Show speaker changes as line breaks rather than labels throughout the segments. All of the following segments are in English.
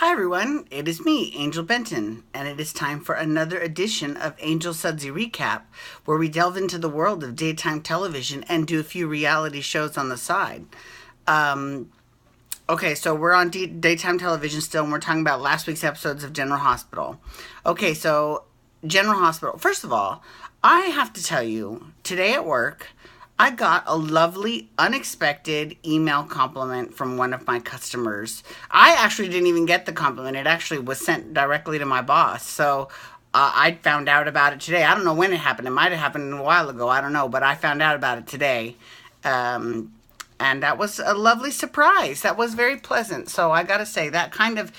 Hi everyone, it is me, Angel Benton, and it is time for another edition of Angel Sudsy Recap, where we delve into the world of daytime television and do a few reality shows on the side. Okay, so we're on daytime television still, and we're talking about last week's episodes of General Hospital. Okay, so General Hospital. First of all, I have to tell you, today at work, I got a lovely, unexpected email compliment from one of my customers. I actually didn't even get the compliment. It actually was sent directly to my boss. So I found out about it today. I don't know when it happened. It might have happened a while ago. I don't know. But I found out about it today. And that was a lovely surprise. That was very pleasant. So I got to say that kind of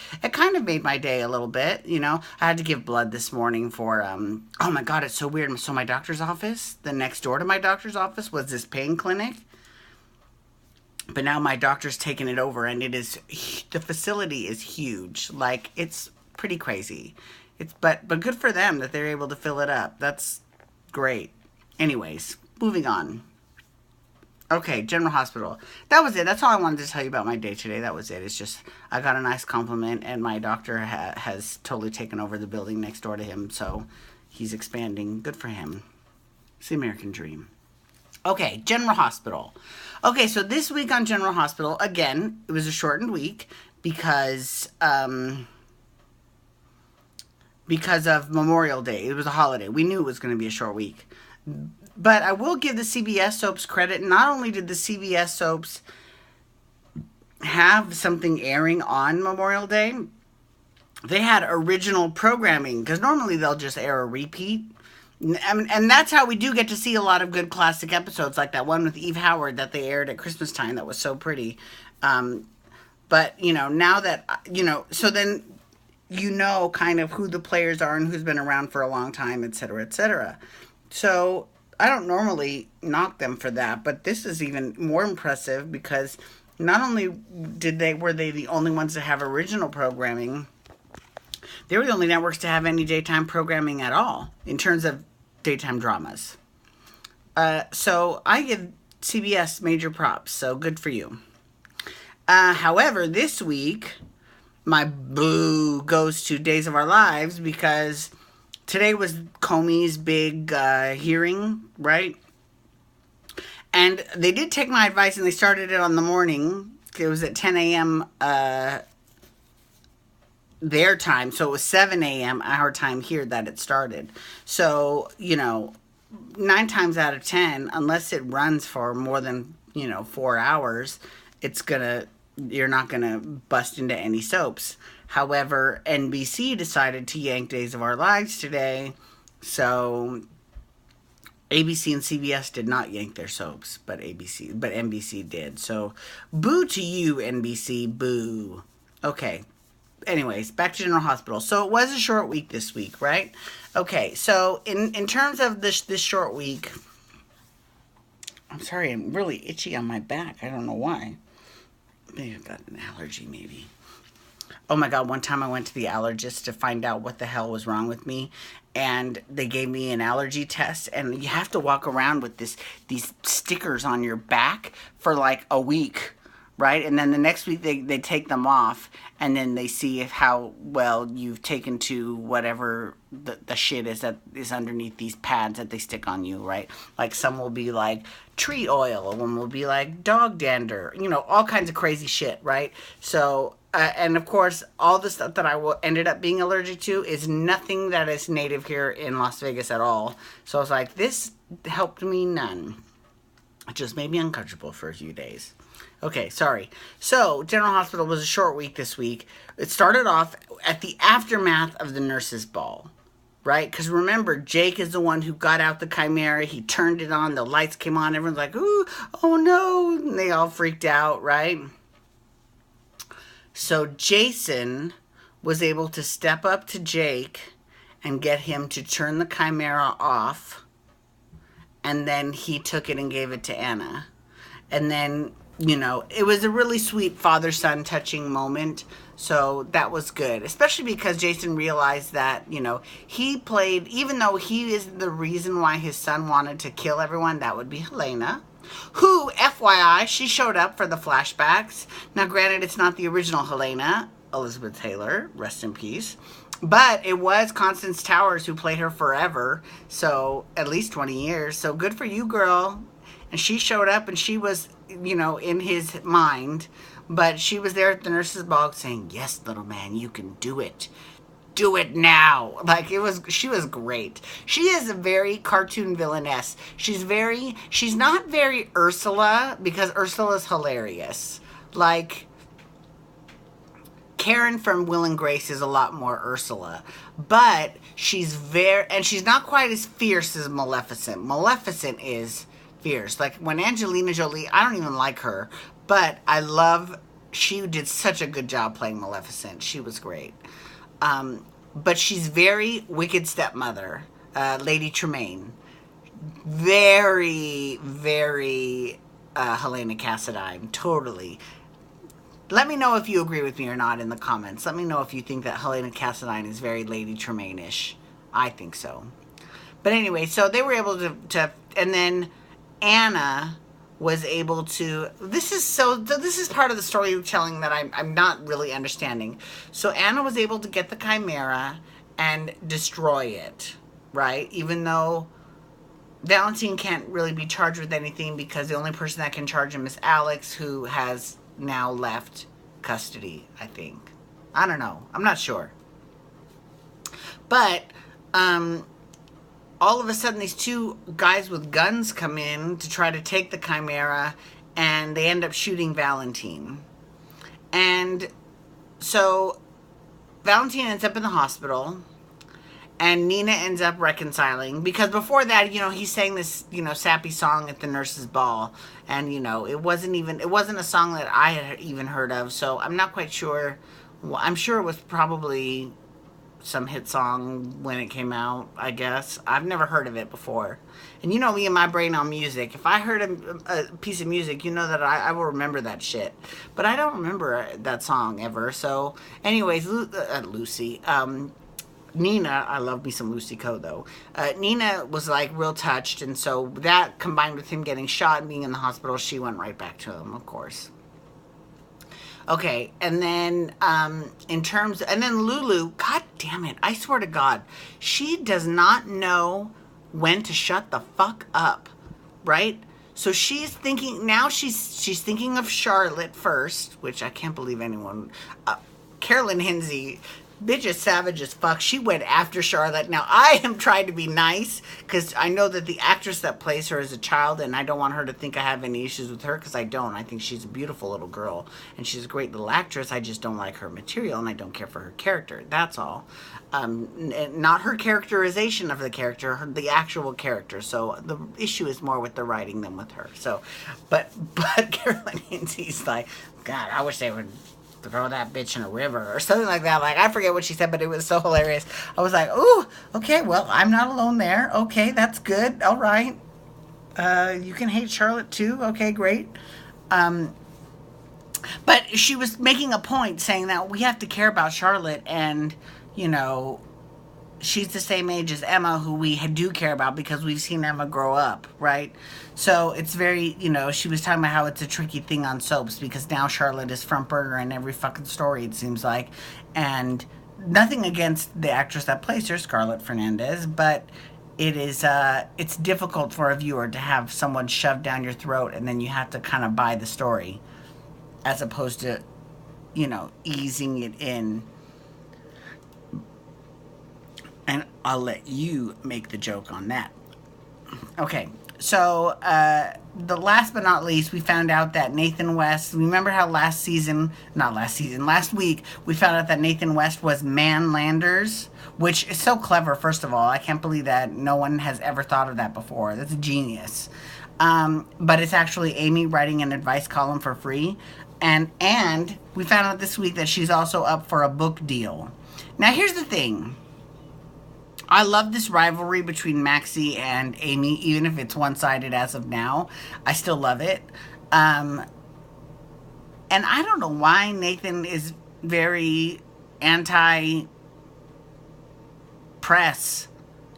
made my day a little bit. You know, I had to give blood this morning for, oh my God, it's so weird. So my doctor's office, the next door to my doctor's office was this pain clinic. But now my doctor's taken it over and the facility is huge. Like, it's pretty crazy. But good for them that they're able to fill it up. That's great. Anyways, moving on. Okay, General Hospital. That was it. That's all I wanted to tell you about my day today. That was it. It's just, I got a nice compliment, and my doctor has totally taken over the building next door to him, so he's expanding. Good for him. It's the American dream. Okay, General Hospital. Okay, so this week on General Hospital, again, it was a shortened week because of Memorial Day. It was a holiday. We knew it was going to be a short week. But I will give the CBS soaps credit. Not only did the CBS soaps have something airing on Memorial Day, they had original programming, because normally they'll just air a repeat. And that's how we do get to see a lot of good classic episodes, like that one with Eve Howard that they aired at Christmas time that was so pretty. But, you know, now that, you know, so then you know kind of who the players are and who's been around for a long time, et cetera, et cetera. So I don't normally knock them for that, but this is even more impressive because not only were they the only ones to have original programming, they were the only networks to have any daytime programming at all in terms of daytime dramas. So I give CBS major props, so good for you. However, this week, my boo goes to Days of Our Lives because today was Comey's big hearing, right? And they did take my advice and they started it on the morning. It was at 10 a.m. Their time. So it was 7 a.m. our time here that it started. So, you know, 9 times out of 10, unless it runs for more than, 4 hours, you're not going to bust into any soaps. However, NBC decided to yank Days of Our Lives today, so ABC and CBS did not yank their soaps, but NBC did. So, boo to you, NBC, boo. Okay, anyways, back to General Hospital. So, it was a short week this week, right? Okay, so in terms of this short week, I'm sorry, I'm really itchy on my back. I don't know why. Maybe I've got an allergy, maybe. Oh my God, one time I went to the allergist to find out what the hell was wrong with me. And they gave me an allergy test. And you have to walk around with these stickers on your back for like a week, right? And then the next week they take them off. And then they see how well you've taken to whatever the shit is that is underneath these pads that they stick on you, right? Like some will be like tree oil. One will be like dog dander. All kinds of crazy shit, right? So... and of course, all the stuff that ended up being allergic to is nothing that is native here in Las Vegas at all. So I was like, this helped me none. It just made me uncomfortable for a few days. Okay, sorry. So General Hospital was a short week this week. It started off at the aftermath of the nurses' ball, right? Because remember, Jake is the one who got out the chimera. He turned it on. The lights came on. Everyone's like, ooh, oh no. And they all freaked out, right? So Jason was able to step up to Jake and get him to turn the chimera off. And then he took it and gave it to Anna. And then, it was a really sweet father-son touching moment. So that was good. Especially because Jason realized that, he played, even though he is the reason why his son wanted to kill everyone, that would be Helena. Who, FYI, she showed up for the flashbacks. Now, granted, it's not the original Helena. Elizabeth Taylor, rest in peace. But it was Constance Towers who played her forever, so at least 20 years. So good for you, girl. And she showed up, and she was, in his mind. But she was there at the nurse's ball saying, "Yes, little man, you can do it. Do it now." Like, she was great. She is a very cartoon villainess. She's not very Ursula, because Ursula's hilarious. Like, Karen from Will and Grace is a lot more Ursula, but she's not quite as fierce as Maleficent. Maleficent is fierce. Like, when Angelina Jolie, I don't even like her, but she did such a good job playing Maleficent. She was great. But she's very wicked stepmother, Lady Tremaine. Very, very Helena Cassadine, totally. Let me know if you agree with me or not in the comments. Let me know if you think that Helena Cassadine is very Lady Tremaine-ish. I think so. But anyway, so they were able to and then Anna was able to, this is part of the storytelling that I'm not really understanding. So Anna was able to get the Chimera and destroy it, right? Even though Valentine can't really be charged with anything, because the only person that can charge him is Alex, who has now left custody, I think. I don't know. I'm not sure. But all of a sudden, these two guys with guns come in to try to take the Chimera, and they end up shooting Valentine. And so Valentine ends up in the hospital, and Nina ends up reconciling, because before that, he sang this, sappy song at the nurse's ball, and, it wasn't a song that I had even heard of, so I'm not quite sure. Well, I'm sure it was probably some hit song when it came out, I guess. I've never heard of it before. And you know me and my brain on music. If I heard a piece of music, you know that I will remember that shit. But I don't remember that song ever. So, anyways, Lucy, Nina, I love me some Lucy Coe though. Nina was like real touched, and so that combined with him getting shot and being in the hospital, she went right back to him, of course. Okay, and then and then Lulu, god damn it, I swear to God, she does not know when to shut the fuck up, right? So she's thinking of Charlotte first, which I can't believe anyone. Carolyn Hinsey, bitch is savage as fuck. She went after Charlotte. Now, I am trying to be nice, because I know that the actress that plays her is a child, and I don't want her to think I have any issues with her, because I don't. I think she's a beautiful little girl, and she's a great little actress. I just don't like her material, and I don't care for her character. That's all. Not her characterization of the character, the actual character. So the issue is more with the writing than with her. So, but Carolyn Hinsey's like, God, I wish they would throw that bitch in a river or something like that. Like, I forget what she said, but it was so hilarious. I was like, ooh, okay, well, I'm not alone there. Okay, that's good. All right. You can hate Charlotte too. Okay, great. But she was making a point saying that we have to care about Charlotte, and, she's the same age as Emma, who we do care about because we've seen Emma grow up, right? So it's very, she was talking about how it's a tricky thing on soaps, because now Charlotte is front burner in every fucking story, it seems like. And nothing against the actress that plays her, Scarlett Fernandez, but it's difficult for a viewer to have someone shoved down your throat, and then you have to kind of buy the story, as opposed to, easing it in. And I'll let you make the joke on that. Okay, so the last but not least, we found out that Nathan West, remember how last week, we found out that Nathan West was Man Landers, which is so clever, first of all. I can't believe that no one has ever thought of that before. That's a genius. But it's actually Amy writing an advice column for free. And we found out this week that she's also up for a book deal. Now, here's the thing. I love this rivalry between Maxie and Amy, even if it's one-sided as of now. I still love it. And I don't know why Nathan is very anti-press.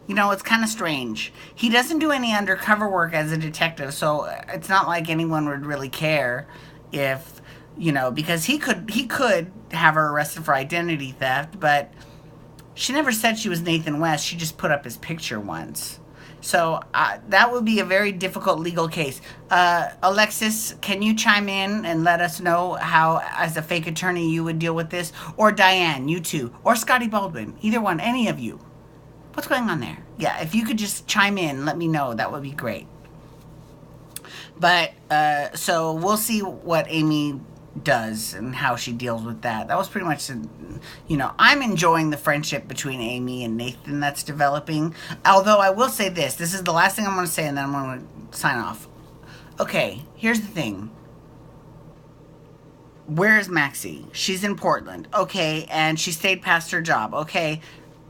It's kind of strange. He doesn't do any undercover work as a detective, so it's not like anyone would really care if, because he could have her arrested for identity theft, but she never said she was Nathan West. She just put up his picture once. So that would be a very difficult legal case. Alexis, can you chime in and let us know how, as a fake attorney, you would deal with this? Or Diane, you too. Or Scotty Baldwin. Either one, any of you. What's going on there? Yeah, if you could just chime in, let me know. That would be great. But, so we'll see what Amy does and how she deals with that. That was pretty much, I'm enjoying the friendship between Amy and Nathan that's developing. Although I will say this is the last thing I'm going to say, and then I'm going to sign off. Okay, here's the thing. Where is Maxie? She's in Portland. Okay, and she stayed past her job. Okay,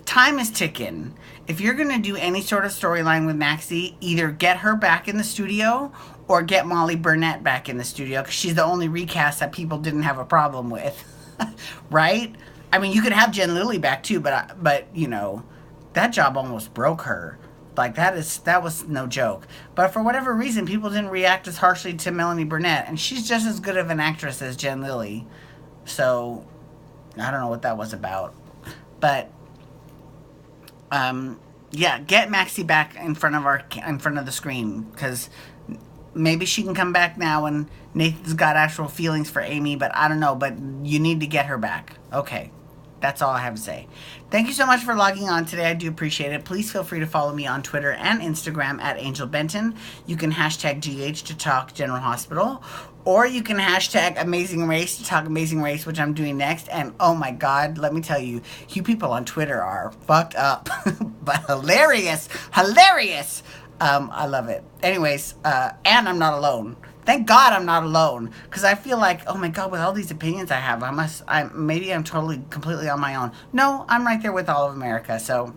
time is ticking. If you're going to do any sort of storyline with Maxie, either get her back in the studio or get Molly Burnett back in the studio, because she's the only recast that people didn't have a problem with. Right? I mean, you could have Jen Lilly back too, but that job almost broke her. Like, that was no joke. But for whatever reason, people didn't react as harshly to Melanie Burnett, and she's just as good of an actress as Jen Lilly. So I don't know what that was about. But yeah, get Maxie back in front of the screen, because maybe she can come back now and Nathan's got actual feelings for Amy, but I don't know. But you need to get her back. Okay. That's all I have to say. Thank you so much for logging on today. I do appreciate it. Please feel free to follow me on Twitter and Instagram at Angel Benton. You can hashtag GH to talk General Hospital, or you can hashtag Amazing Race to talk Amazing Race, which I'm doing next. And oh my God, let me tell you, you people on Twitter are fucked up, but hilarious, hilarious. I love it. Anyways, and I'm not alone. Thank God I'm not alone, because I feel like, oh my God, with all these opinions I have, maybe I'm completely on my own. No, I'm right there with all of America. So,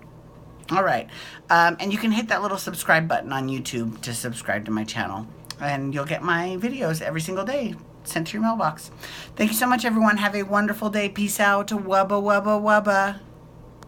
all right. And you can hit that little subscribe button on YouTube to subscribe to my channel, and you'll get my videos every single day sent to your mailbox. Thank you so much, everyone. Have a wonderful day. Peace out. Wubba, wubba, wubba.